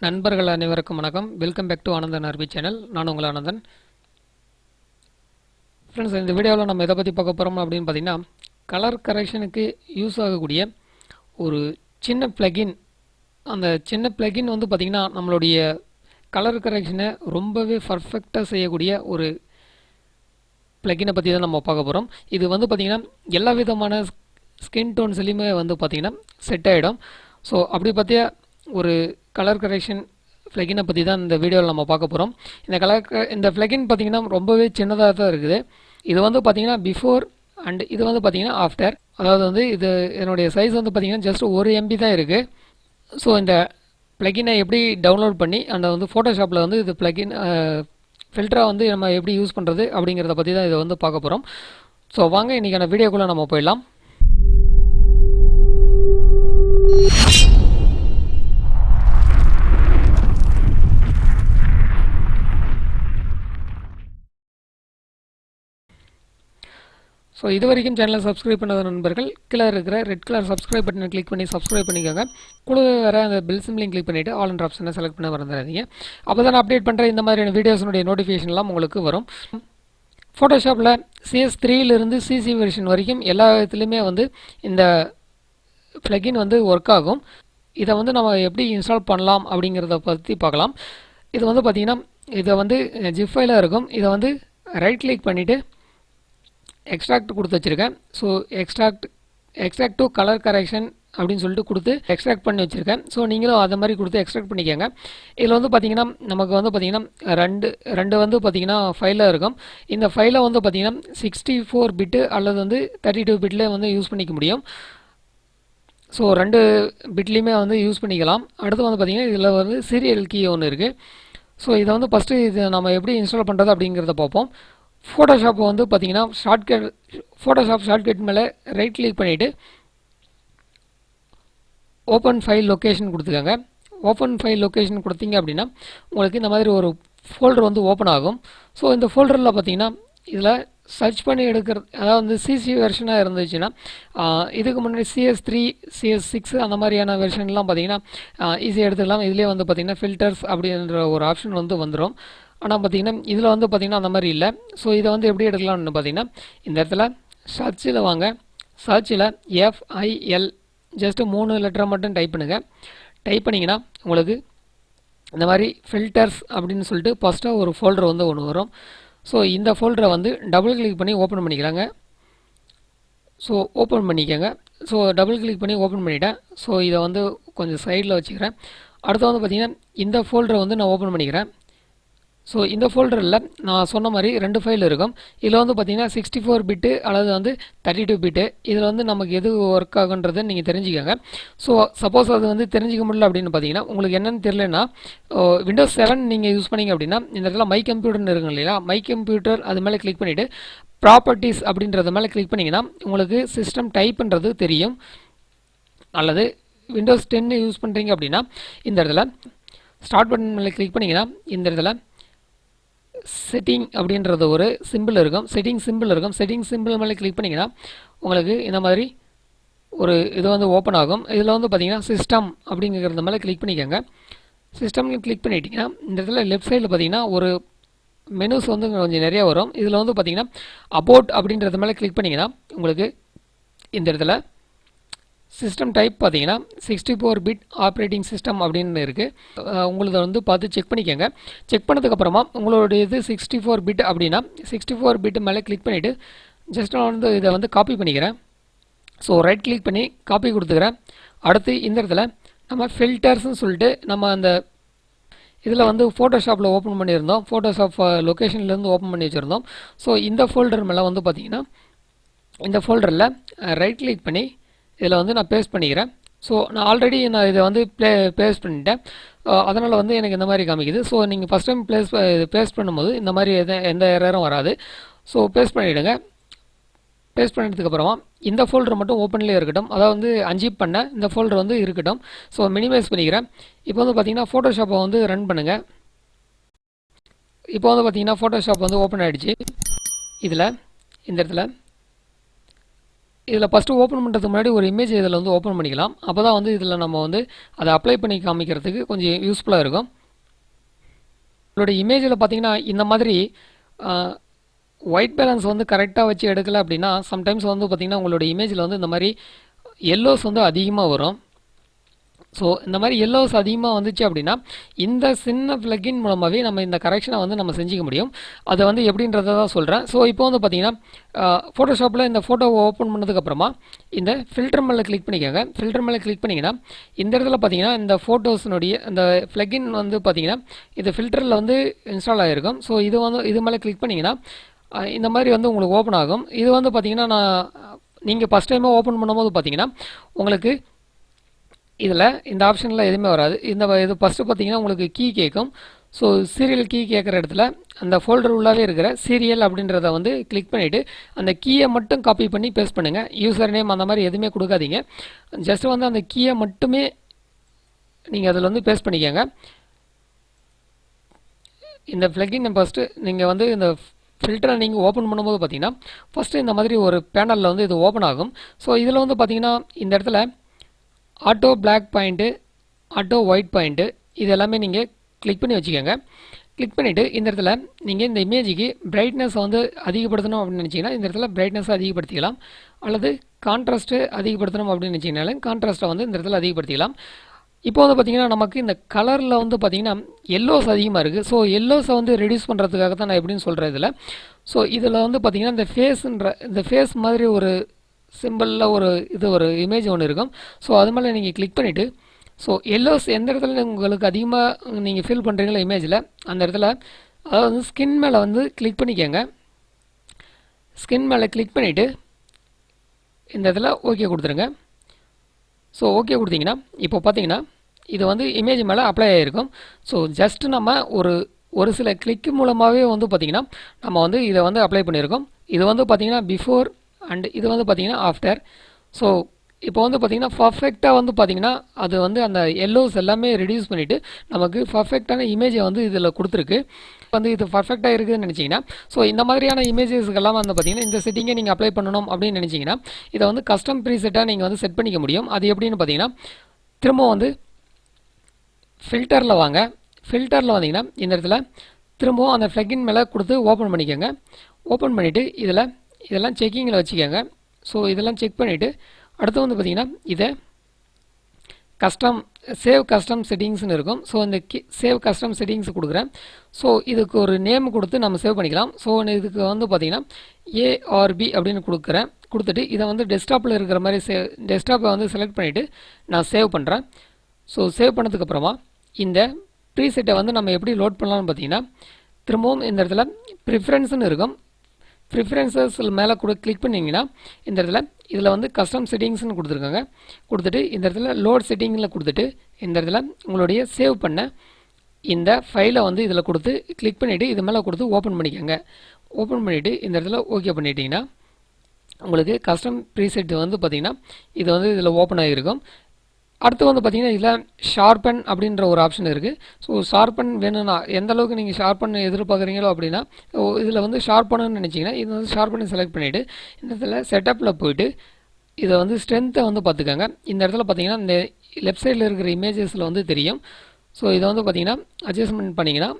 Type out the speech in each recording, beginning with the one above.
நண்பர்கள் அனைவருக்கும் வணக்கம். Welcome back to AnandanRB channel. நான் உங்கள் ஆனந்தன். ஃப்ரெண்ட்ஸ், இந்த வீடியோவில் நம்ம எதை பற்றி பார்க்க போகிறோம் அப்படின்னு பார்த்தீங்கன்னா, கலர் கரெக்ஷனுக்கு யூஸ் ஆகக்கூடிய ஒரு சின்ன பிளகின். அந்த சின்ன பிளகின் வந்து பார்த்திங்கன்னா நம்மளுடைய கலர் கரெக்ஷனை ரொம்பவே பர்ஃபெக்டாக செய்யக்கூடிய ஒரு பிளகினை பற்றி தான் நம்ம பார்க்க போகிறோம். இது வந்து பார்த்திங்கன்னா எல்லா விதமான ஸ்கின் டோன்ஸ்லையுமே வந்து பார்த்திங்கன்னா செட் ஆகிடும். ஸோ அப்படி பார்த்தியா ஒரு கலர் கரெக்ஷன் ஃப்ளகினை பற்றி தான் இந்த வீடியோவில் நம்ம பார்க்க போகிறோம். இந்த ஃப்ளகின் பார்த்திங்கன்னா ரொம்பவே சின்னதாக தான் இருக்குது. இது வந்து பார்த்திங்கன்னா பிஃபோர் அண்ட் இது வந்து பார்த்திங்கன்னா ஆஃப்டர். அதாவது வந்து இதனுடைய சைஸ் வந்து பார்த்திங்கன்னா ஜஸ்ட் 1 MB தான் இருக்குது. ஸோ இந்த ஃப்ளகினை எப்படி டவுன்லோட் பண்ணி அந்த வந்து ஃபோட்டோஷாப்பில் வந்து இது ஃப்ளகின் ஃபில்டராக வந்து நம்ம எப்படி யூஸ் பண்ணுறது அப்படிங்கிறத பற்றி தான் இதை வந்து பார்க்க போகிறோம். ஸோ வாங்க இன்றைக்கான வீடியோக்குள்ளே நம்ம போயிடலாம். ஸோ இது வரைக்கும் சேனலை சப்ஸ்கிரைப் பண்ணாத நண்பர்கள் கீழே இருக்கிற ரெட் கலர் சப்ஸ்கிரைப் பட்டனை கிளிக் பண்ணி சப்ஸ்கிரைப் பண்ணிக்கோங்க. கூடவே வர அந்த பெல் சிம்லையும் கிளிக் பண்ணிவிட்டு ஆல் அண்ட் ஆப்ஷனை செலக்ட் பண்ண மறந்துடாதீங்க. அப்போ தான் அப்டேட் பண்ணுற இந்த மாதிரியான வீடியோஸினுடைய நோட்டிஃபிகேஷன்லாம் உங்களுக்கு வரும். ஃபோட்டோஷாப்பில் CS3 CC வெர்ஷன் வரைக்கும் எல்லா விதத்துலையுமே வந்து இந்த ஃப்ளகின் வந்து ஒர்க் ஆகும். இதை வந்து நம்ம எப்படி இன்ஸ்டால் பண்ணலாம் அப்படிங்கிறத பற்றி பார்க்கலாம். இது வந்து பார்த்திங்கன்னா இதை வந்து ஜிப் ஃபைலாக இருக்கும். இதை வந்து ரைட் கிளிக் பண்ணிவிட்டு எக்ஸ்ட்ராக்ட் கொடுத்து வச்சுருக்கேன். So extract to colour correction அப்படின்னு சொல்லிட்டு கொடுத்து எக்ஸ்ட்ராக்ட் பண்ணி வச்சுருக்கேன். ஸோ நீங்களும் அதை மாதிரி கொடுத்து எக்ஸ்ட்ராக்ட் பண்ணிக்கோங்க. இதில் வந்து பார்த்திங்கன்னா நமக்கு வந்து பார்த்திங்கன்னா ரெண்டு வந்து பார்த்திங்கன்னா ஃபைலாக இருக்கும். இந்த ஃபைலை வந்து பார்த்திங்கன்னா 64 பிட்டு அல்லது வந்து 32 பிட்டில் வந்து யூஸ் பண்ணிக்க முடியும். ஸோ 2 பிட்லேயுமே வந்து யூஸ் பண்ணிக்கலாம். அடுத்து வந்து பார்த்திங்கன்னா இதில் வந்து சீரியல் கீ ஒன்று இருக்குது. ஸோ இதை வந்து ஃபஸ்ட்டு இது நம்ம எப்படி இன்ஸ்டால் பண்ணுறது அப்படிங்கிறத பார்ப்போம். ஃபோட்டோஷாப்பை வந்து பார்த்திங்கன்னா ஃபோட்டோஷாப் ஷார்ட்கட் மேலே ரைட் கிளிக் பண்ணிவிட்டு ஓப்பன் ஃபைல் லொக்கேஷன் கொடுத்துக்கோங்க. ஓப்பன் ஃபைல் லொக்கேஷன் கொடுத்தீங்க அப்படின்னா உங்களுக்கு இந்த மாதிரி ஒரு ஃபோல்டர் வந்து ஓப்பன் ஆகும். ஸோ இந்த ஃபோல்டரில் பார்த்திங்கன்னா இதில் சர்ச் பண்ணி எடுக்கிறது, அதாவது வந்து CC வெர்ஷனாக இருந்துச்சுன்னா இதுக்கு முன்னாடி CS3 CS6 அந்த மாதிரியான வெர்ஷன்லாம் பார்த்திங்கன்னா ஈஸியாக எடுத்துக்கலாம். இதுலேயே வந்து பார்த்திங்கன்னா ஃபில்டர்ஸ் அப்படின்ற ஒரு ஆப்ஷன் வந்து வந்துடும். ஆனால் பார்த்திங்கன்னா இதில் வந்து பார்த்திங்கன்னா அந்த மாதிரி இல்லை. ஸோ இதை வந்து எப்படி எடுக்கலாம்னு பார்த்திங்கன்னா இந்த இடத்துல சர்ச்சில் வாங்க. சர்ச்சில் FIL ஜஸ்ட்டு 3 லெட்டரை மட்டும் டைப் பண்ணுங்கள். டைப் பண்ணிங்கன்னா உங்களுக்கு இந்த மாதிரி ஃபில்டர்ஸ் அப்படின்னு சொல்லிட்டு ஃபஸ்ட்டாக ஒரு ஃபோல்டர் வந்து ஒன்று வரும். ஸோ இந்த ஃபோல்டரை வந்து டபுள் கிளிக் பண்ணி ஓப்பன் பண்ணிக்கிறாங்க. ஸோ ஓப்பன் பண்ணிக்கோங்க. ஸோ டபுள் கிளிக் பண்ணி ஓப்பன் பண்ணிவிட்டேன். ஸோ இதை வந்து கொஞ்சம் சைடில் வச்சுக்கிறேன். அடுத்து வந்து பார்த்திங்கன்னா இந்த ஃபோல்டரை வந்து நான் ஓப்பன் பண்ணிக்கிறேன். ஸோ இந்த ஃபோல்டரில் நான் சொன்ன மாதிரி 2 ஃபைல் இருக்கும். இதில் வந்து பார்த்திங்கன்னா 64 பிட்டு அல்லது வந்து 32 பிட்டு. இதில் வந்து நமக்கு எது ஒர்க் ஆகுன்றதை நீங்கள் தெரிஞ்சுக்கோங்க. ஸோ சப்போஸ் அது வந்து தெரிஞ்சிக்க முடியல அப்படின்னு பார்த்தீங்கன்னா உங்களுக்கு என்னென்னு தெரியலன்னா Windows 7 நீங்கள் யூஸ் பண்ணிங்க அப்படின்னா இந்த இடத்துல மை கம்ப்யூட்டர்னு இருக்குங்க இல்லையா, மை கம்ப்யூட்டர் அது மேலே கிளிக் பண்ணிவிட்டு ப்ராப்பர்ட்டிஸ் அப்படின்றத மேலே கிளிக் பண்ணிங்கன்னா உங்களுக்கு சிஸ்டம் டைப்ன்றது தெரியும். அல்லது Windows 10 யூஸ் பண்ணுறீங்க அப்படின்னா இந்த இடத்துல ஸ்டார்ட் பட்டன் மேலே கிளிக் பண்ணிங்கன்னா இந்த இடத்துல செட்டிங் அப்படின்றது ஒரு சிம்பிள் இருக்கும். செட்டிங் சிம்பிள் மேலே கிளிக் பண்ணிங்கன்னா உங்களுக்கு இந்த மாதிரி ஒரு இது வந்து ஓப்பன் ஆகும். இதில் வந்து பார்த்திங்கன்னா சிஸ்டம் அப்படிங்கிறது மேலே கிளிக் பண்ணிக்கோங்க. சிஸ்டம்னு கிளிக் பண்ணிட்டீங்கன்னா இந்த இடத்துல லெஃப்ட் சைடில் பார்த்திங்கன்னா ஒரு மெனுஸ் வந்து கொஞ்சம் நிறையா வரும். இதில் வந்து பார்த்திங்கன்னா அபவுட் அப்படின்றது மேலே கிளிக் பண்ணிங்கன்னா உங்களுக்கு இந்த இடத்துல சிஸ்டம் டைப் பார்த்திங்கன்னா 64 பிட் ஆப்ரேட்டிங் சிஸ்டம் அப்படின்னு இருக்குது. உங்களதை வந்து பார்த்து செக் பண்ணிக்கோங்க. செக் பண்ணதுக்கப்புறமா உங்களுடைய இது 64 பிட் அப்படின்னா 64 பிட் மேலே கிளிக் பண்ணிவிட்டு ஜஸ்ட் நான் வந்து இதை வந்து காப்பி பண்ணிக்கிறேன். ஸோ ரைட் கிளிக் பண்ணி காப்பி கொடுத்துக்கிறேன். அடுத்து இந்த இடத்துல நம்ம ஃபில்டர்ஸ்னு சொல்லிட்டு நம்ம அந்த இதில் வந்து ஃபோட்டோஷாப்பில் ஓப்பன் பண்ணியிருந்தோம். ஃபோட்டோஷாப் லொக்கேஷன்லேருந்து ஓப்பன் பண்ணி வச்சுருந்தோம். ஸோ இந்த ஃபோல்டர் மேலே வந்து பார்த்திங்கன்னா இந்த ஃபோல்டரில் ரைட் கிளிக் பண்ணி இதில் வந்து நான் பேஸ்ட் பண்ணிக்கிறேன். ஸோ நான் ஆல்ரெடி நான் இதை வந்து பேஸ்ட் பண்ணிட்டேன். அதனால் வந்து எனக்கு இந்த மாதிரி காமிக்குது. ஸோ நீங்கள் ஃபஸ்ட் டைம் பேஸ்ட் பண்ணும்போது இந்த மாதிரி எந்த எரரும் வராது. ஸோ பேஸ்ட் பண்ணிவிடுங்க. பேஸ்ட் பண்ணதுக்கப்புறமா இந்த ஃபோல்டர் மட்டும் ஓப்பன்லேயே இருக்கட்டும். அதாவது வந்து அன்ஜிப் பண்ண இந்த ஃபோல்டர் வந்து இருக்கட்டும். ஸோ மினிமைஸ் பண்ணிக்கிறேன். இப்போ வந்து பார்த்திங்கன்னா ஃபோட்டோஷாப்பை வந்து ரன் பண்ணுங்கள். இப்போ வந்து பார்த்திங்கன்னா ஃபோட்டோஷாப் வந்து ஓப்பன் ஆகிடுச்சு. இதில் இந்த இடத்துல இதில் ஃபஸ்ட்டு ஓப்பன் பண்ணுறதுக்கு முன்னாடி ஒரு இமேஜ் இதில் வந்து ஓப்பன் பண்ணிக்கலாம். அப்போ தான் வந்து இதில் நம்ம வந்து அதை அப்ளை பண்ணி காமிக்கிறதுக்கு கொஞ்சம் யூஸ்ஃபுல்லாக இருக்கும். உங்களோட இமேஜில் பார்த்தீங்கன்னா இந்த மாதிரி ஒயிட் பேலன்ஸ் வந்து கரெக்டாக வச்சு எடுக்கலை அப்படின்னா சம்டைம்ஸ் வந்து பார்த்திங்கன்னா உங்களோட இமேஜில் வந்து இந்த மாதிரி எல்லோஸ் வந்து அதிகமாக வரும். ஸோ இந்த மாதிரி எல்லோஸ் அதிகமாக வந்துச்சு அப்படின்னா இந்த சின்ன பிளக்கின் மூலமாகவே நம்ம இந்த கரெக்ஷனை வந்து நம்ம செஞ்சுக்க முடியும். அதை வந்து எப்படின்றத தான் சொல்கிறேன். ஸோ இப்போ வந்து பார்த்திங்கன்னா ஃபோட்டோஷாப்பில் இந்த ஃபோட்டோவை ஓப்பன் பண்ணதுக்கப்புறமா இந்த ஃபில்டர் மேலே கிளிக் பண்ணிக்கோங்க. ஃபில்டர் மேலே கிளிக் பண்ணிங்கன்னா இந்த இடத்துல பார்த்தீங்கன்னா இந்த ஃபோட்டோஸினுடைய இந்த பிளக்கின் வந்து பார்த்திங்கன்னா இது ஃபில்டரில் வந்து இன்ஸ்டால் ஆகிருக்கும். ஸோ இது மேலே கிளிக் பண்ணிங்கன்னா இந்த மாதிரி வந்து உங்களுக்கு ஓப்பன் ஆகும். இது வந்து பார்த்திங்கன்னா நீங்கள் ஃபஸ்ட் டைமாக ஓப்பன் பண்ணும்போது பார்த்தீங்கன்னா உங்களுக்கு இதில் இந்த ஆப்ஷனில் எதுவுமே வராது. இது ஃபஸ்ட்டு பார்த்தீங்கன்னா உங்களுக்கு கீ கேட்கும். ஸோ சீரியல் கீ கேட்குற இடத்துல அந்த ஃபோல்டர் உள்ளாவே இருக்கிற சீரியல் அப்படின்றத வந்து கிளிக் பண்ணிவிட்டு அந்த கீயை மட்டும் காப்பி பண்ணி பேஸ்ட் பண்ணுங்கள். யூசர் நேம் அந்த மாதிரி எதுவுமே கொடுக்காதீங்க. ஜஸ்ட் வந்து அந்த கீயை மட்டுமே நீங்கள் அதில் வந்து பேஸ்ட் பண்ணிக்கோங்க. இந்த பிளக்கின் ஃபஸ்ட்டு நீங்கள் வந்து இந்த ஃபில்டரை நீங்கள் ஓப்பன் பண்ணும்போது பார்த்தீங்கன்னா ஃபஸ்ட்டு இந்த மாதிரி ஒரு பேனலில் வந்து இது ஓப்பன் ஆகும். ஸோ இதில் வந்து பார்த்தீங்கன்னா இந்த இடத்துல auto black point, auto white point இது எல்லாமே நீங்கள் கிளிக் பண்ணி வச்சுக்கோங்க. கிளிக் பண்ணிவிட்டு இந்த இடத்துல நீங்கள் இந்த இமேஜுக்கு பிரைட்னஸை வந்து அதிகப்படுத்தணும் அப்படின்னு நினச்சிங்கன்னா இந்த இடத்துல பிரைட்னஸை அதிகப்படுத்திக்கலாம். அல்லது கான்ட்ராஸ்ட்டு அதிகப்படுத்தணும் அப்படின்னு நினச்சிங்கனாலும் கான்ட்ராஸ்ட்டை வந்து இந்த இடத்துல அதிகப்படுத்திக்கலாம். இப்போ வந்து பார்த்திங்கன்னா நமக்கு இந்த கலரில் வந்து பார்த்திங்கன்னா எல்லோஸ் அதிகமாக இருக்குது. ஸோ எல்லோஸை வந்து ரெடியூஸ் பண்ணுறதுக்காக தான் நான் எப்படின்னு சொல்கிறேன் இதில். ஸோ இதில் வந்து பார்த்திங்கன்னா இந்த ஃபேஸ் மாதிரி ஒரு சிம்பிளில் ஒரு இமேஜ் ஒன்று இருக்கும். ஸோ அது மேலே நீங்கள் கிளிக் பண்ணிவிட்டு ஸோ எல்லோஸ் எந்த இடத்துல உங்களுக்கு அதிகமாக நீங்கள் ஃபீல் பண்ணுறீங்களோ இமேஜில் அந்த இடத்துல அதாவது வந்து ஸ்கின் மேலே வந்து கிளிக் பண்ணிக்கோங்க. ஸ்கின் மேலே கிளிக் பண்ணிவிட்டு இந்த இடத்துல ஓகே கொடுத்துருங்க. ஸோ ஓகே கொடுத்தீங்கன்னா இப்போ பார்த்தீங்கன்னா இது வந்து இமேஜ் மேலே அப்ளை ஆகிருக்கும். ஸோ ஜஸ்ட் நம்ம ஒரு சில கிளிக்கு மூலமாகவே வந்து பார்த்திங்கன்னா நம்ம வந்து இதை வந்து அப்ளை பண்ணியிருக்கோம். இது வந்து பார்த்திங்கன்னா பிஃபோர் அண்ட் இது வந்து பார்த்திங்கன்னா ஆஃப்டர். ஸோ இப்போ வந்து பார்த்திங்கன்னா பர்ஃபெக்டாக வந்து பார்த்திங்கன்னா அது வந்து அந்த எல்லோஸ் எல்லாமே ரெடியூஸ் பண்ணிவிட்டு நமக்கு பர்ஃபெக்டான இமேஜை வந்து இதில் கொடுத்துருக்கு. வந்து இது பர்ஃபெக்டாக இருக்குதுன்னு நினச்சிங்கன்னா ஸோ இந்த மாதிரியான இமேஜஸ்க்கெல்லாம் வந்து பார்த்திங்கன்னா இந்த செட்டிங்கை நீங்கள் அப்ளை பண்ணணும் அப்படின்னு நினச்சிங்கன்னா இதை வந்து கஸ்டம் ப்ரீசெட்டாக நீங்கள் வந்து செட் பண்ணிக்க முடியும். அது எப்படின்னு பார்த்தீங்கன்னா திரும்ப வந்து ஃபில்டரில் வாங்க. ஃபில்டரில் வந்தீங்கன்னா இந்த இடத்துல திரும்பவும் அந்த ஃப்ளக்கின் மேலே கொடுத்து ஓப்பன் பண்ணிக்கோங்க. ஓப்பன் பண்ணிவிட்டு இதெல்லாம் செக்கிங்கில் வச்சுக்கோங்க. ஸோ இதெல்லாம் செக் பண்ணிவிட்டு அடுத்து வந்து பார்த்திங்கன்னா இதை சேவ் கஸ்டம் செட்டிங்ஸ்னு இருக்கும். ஸோ இந்த சேவ் கஸ்டம் செட்டிங்ஸ் கொடுக்குறேன். ஸோ இதுக்கு ஒரு நேம் கொடுத்து நம்ம சேவ் பண்ணிக்கலாம். ஸோ இதுக்கு வந்து பார்த்திங்கன்னா ARB அப்படின்னு கொடுத்துட்டு இதை வந்து டெஸ்க்டாப்பில் இருக்கிற மாதிரி டெஸ்க்டாப்பை வந்து செலக்ட் பண்ணிவிட்டு நான் சேவ் பண்ணுறேன். ஸோ சேவ் பண்ணதுக்கப்புறமா இந்த ப்ரீசெட்டை வந்து நம்ம எப்படி லோட் பண்ணலாம்னு பார்த்தீங்கன்னா திரும்பவும் இந்த இடத்துல ப்ரிஃபரன்ஸ்னு இருக்கும். ப்ரிஃபரன்சஸ் மேலே கூட கிளிக் பண்ணிங்கன்னா இந்த இடத்துல இதில் வந்து கஸ்டம் செட்டிங்ஸ்னு கொடுத்துருக்காங்க. கொடுத்துட்டு இந்த இடத்துல லோட் செட்டிங்கில் கொடுத்துட்டு இந்த இடத்துல உங்களுடைய சேவ் பண்ண இந்த ஃபைலை வந்து இதில் கொடுத்து கிளிக் பண்ணிவிட்டு இது மேலே கொடுத்து ஓப்பன் பண்ணிக்கோங்க. ஓப்பன் பண்ணிவிட்டு இந்த இடத்துல ஓகே பண்ணிட்டீங்கன்னா உங்களுக்கு கஸ்டம் ப்ரீசெட் வந்து பார்த்திங்கன்னா இது வந்து இதில் ஓப்பன் ஆகிருக்கும். அடுத்து வந்து பார்த்திங்கன்னா இதில் ஷார்பன் அப்படின்ற ஒரு ஆப்ஷன் இருக்குது. ஸோ ஷார்பன் வேணும்னா எந்த அளவுக்கு நீங்கள் ஷார்பன் எதிர்பார்க்குறீங்களோ அப்படின்னா இதில் வந்து ஷார்பன்னு நினச்சிங்கன்னா இது வந்து ஷார்பனை செலக்ட் பண்ணிவிட்டு இந்த இடத்துல செட்டப்பில் போய்ட்டு இதை வந்து ஸ்ட்ரென்த்தை வந்து பார்த்துக்கோங்க. இந்த இடத்துல பார்த்திங்கன்னா இந்த லெஃப்ட் சைடில் இருக்கிற இமேஜஸில் வந்து தெரியும். ஸோ இதை வந்து பார்த்திங்கன்னா அட்ஜஸ்ட்மெண்ட் பண்ணிங்கன்னா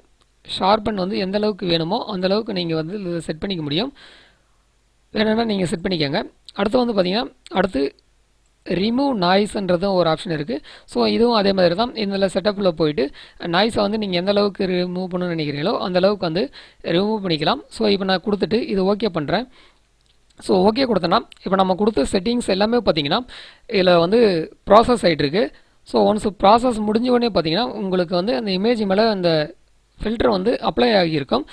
ஷார்பன் வந்து எந்த அளவுக்கு வேணுமோ அந்தளவுக்கு நீங்கள் வந்து இதை செட் பண்ணிக்க முடியும். வேணும்னா நீங்கள் செட் பண்ணிக்கோங்க. அடுத்து வந்து பார்த்திங்கன்னா அடுத்து ரிமூவ் நாய்ஸ்ன்றதும் ஒரு ஆப்ஷன் இருக்குது. ஸோ இதுவும் அதே மாதிரி தான். இதில் செட்டப்பில் போயிட்டு நாய்ஸை வந்து நீங்கள் எந்த அளவுக்கு ரிமூவ் பண்ணணும்னு நினைக்கிறீங்களோ அந்த அளவுக்கு வந்து ரிமூவ் பண்ணிக்கலாம். ஸோ இப்போ நான் கொடுத்துட்டு இது ஓகே பண்ணுறேன். ஸோ ஓகே கொடுத்தேன்னா இப்போ நம்ம கொடுத்த செட்டிங்ஸ் எல்லாமே பார்த்திங்கன்னா இதில் வந்து ப்ராசஸ் ஆகிட்டுருக்கு. ஸோ ஒன்ஸ் ப்ராசஸ் முடிஞ்ச உடனே பார்த்திங்கன்னா உங்களுக்கு வந்து அந்த இமேஜ் மேலே அந்த ஃபில்டர் வந்து அப்ளை ஆகியிருக்கும்.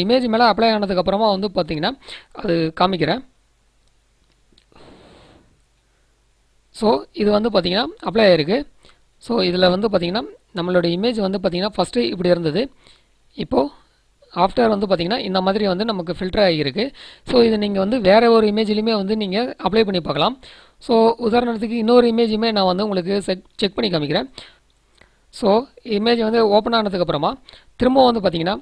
இமேஜ் மேலே அப்ளை ஆனதுக்கப்புறமா வந்து பார்த்திங்கன்னா அது காமிக்கிறேன். ஸோ இது வந்து பார்த்திங்கன்னா அப்ளை ஆகிருக்கு. ஸோ இதில் வந்து பார்த்திங்கன்னா நம்மளோட இமேஜ் வந்து பார்த்திங்கன்னா ஃபஸ்ட்டு இப்படி இருந்தது. இப்போது ஆஃப்டர் வந்து பார்த்திங்கன்னா இந்த மாதிரி வந்து நமக்கு ஃபில்டர் ஆகியிருக்கு. ஸோ இது நீங்கள் வந்து வேறு ஒரு இமேஜ்லையுமே வந்து நீங்கள் அப்ளை பண்ணி பார்க்கலாம். ஸோ உதாரணத்துக்கு இன்னொரு இமேஜுமே நான் வந்து உங்களுக்கு செக் பண்ணி காமிக்கிறேன். ஸோ இமேஜ் வந்து ஓப்பன் ஆனதுக்கப்புறமா திரும்ப வந்து பார்த்திங்கன்னா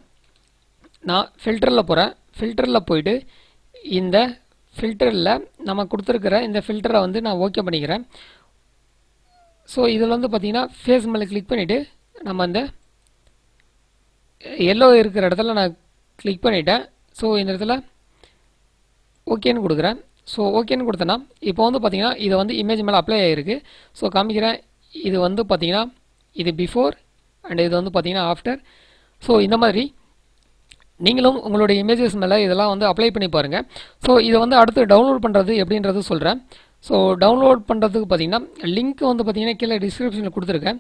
நான் ஃபில்டரில் போகிறேன். ஃபில்டரில் போயிட்டு இந்த ஃபில்டரில் நம்ம கொடுத்துருக்கிற இந்த ஃபில்டரை வந்து நான் ஓகே பண்ணிக்கிறேன். ஸோ இதில் வந்து பார்த்தீங்கன்னா ஃபேஸ் மேலே கிளிக் பண்ணிவிட்டு நம்ம அந்த எல்லோ இருக்கிற இடத்துல நான் கிளிக் பண்ணிவிட்டேன். ஸோ இந்த இடத்துல ஓகேன்னு கொடுக்குறேன். ஸோ ஓகேன்னு கொடுத்தேன்னா இப்போ வந்து பார்த்தீங்கன்னா இதை வந்து இமேஜ் மேலே அப்ளை ஆகிருக்கு. ஸோ காமிக்கிறேன். இது வந்து பார்த்தீங்கன்னா இது பிஃபோர் அண்ட் இது வந்து பார்த்தீங்கன்னா ஆஃப்டர். ஸோ இந்த மாதிரி நீங்களும் உங்களுடைய இமேஜஸ் மேலே இதெல்லாம் வந்து அப்ளை பண்ணி பாருங்கள். ஸோ இதை வந்து அடுத்து டவுன்லோட் பண்ணுறது எப்படின்றது சொல்கிறேன். ஸோ டவுன்லோட் பண்ணுறதுக்கு பார்த்தீங்கன்னா லிங்க் வந்து பார்த்தீங்கன்னா கீழே டிஸ்கிரிப்ஷனில் கொடுத்துருக்கேன்.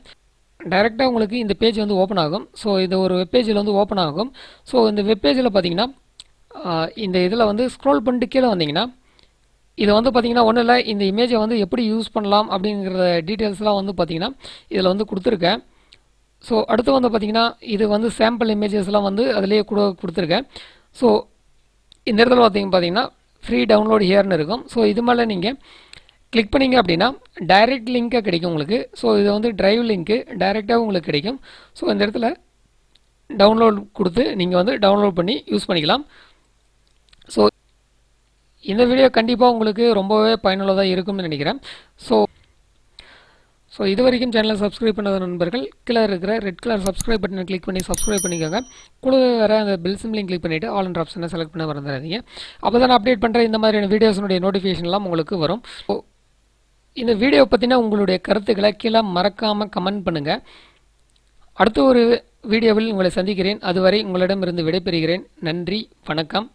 டைரெக்டாக உங்களுக்கு இந்த பேஜ் வந்து ஓப்பன் ஆகும். ஸோ இது ஒரு வெப்பேஜில் வந்து ஓப்பன் ஆகும். ஸோ இந்த வெப்பேஜில் பார்த்தீங்கன்னா இந்த இதில் வந்து ஸ்க்ரோல் பண்ணிட்டு கீழே வந்தீங்கன்னா இது வந்து பார்த்தீங்கன்னா ஒன்றும் இல்லை, இந்த இமேஜை வந்து எப்படி யூஸ் பண்ணலாம் அப்படிங்கிற டீட்டெயில்ஸ்லாம் வந்து பார்த்தீங்கன்னா இதில் வந்து கொடுத்துருக்கேன். ஸோ அடுத்து வந்து பார்த்தீங்கன்னா இது வந்து சாம்பிள் இமேஜஸ்லாம் வந்து அதிலேயே கூட கொடுத்துருக்கேன். ஸோ இந்த இடத்துல பார்த்தீங்கன்னா ஃப்ரீ டவுன்லோட் ஹியர்னு இருக்கும். ஸோ இது மேலே நீங்கள் கிளிக் பண்ணிங்க அப்படின்னா டைரெக்ட் லிங்காக கிடைக்கும் உங்களுக்கு. ஸோ இது வந்து டிரைவ் லிங்க்கு டைரெக்டாக உங்களுக்கு கிடைக்கும். ஸோ இந்த இடத்துல டவுன்லோட் கொடுத்து நீங்கள் வந்து டவுன்லோட் பண்ணி யூஸ் பண்ணிக்கலாம். ஸோ இந்த வீடியோ கண்டிப்பாக உங்களுக்கு ரொம்பவே பயனுள்ளதாக இருக்கும்னு நினைக்கிறேன். ஸோ இது வரைக்கும் சேனலை சப்ஸ்கிரைப் பண்ணாத நண்பர்கள் கீழே இருக்கிற ரெட் கலர் சப்ஸ்கிரைப் பட்டனை கிளிக் பண்ணி சப்ஸ்கிரைப் பண்ணிக்கோங்க. கூட வர அந்த பெல் சிம்லையும் கிளிக் பண்ணிவிட்டு ஆல் என்ற ஆப்ஷனை செலக்ட் பண்ண மறந்துடாதீங்க. அப்போ தான் அப்டேட் பண்ணுற இந்த மாதிரியான வீடியோஸினுடைய நோட்டிஃபிகேஷன்லாம் உங்களுக்கு வரும். இந்த வீடியோ பற்றின உங்களுடைய கருத்துக்களை கீழே மறக்காமல் கமெண்ட் பண்ணுங்கள். அடுத்த ஒரு வீடியோவில் உங்களை சந்திக்கிறேன். அதுவரை உங்களிடமிருந்து விடைபெறுகிறேன். நன்றி, வணக்கம்.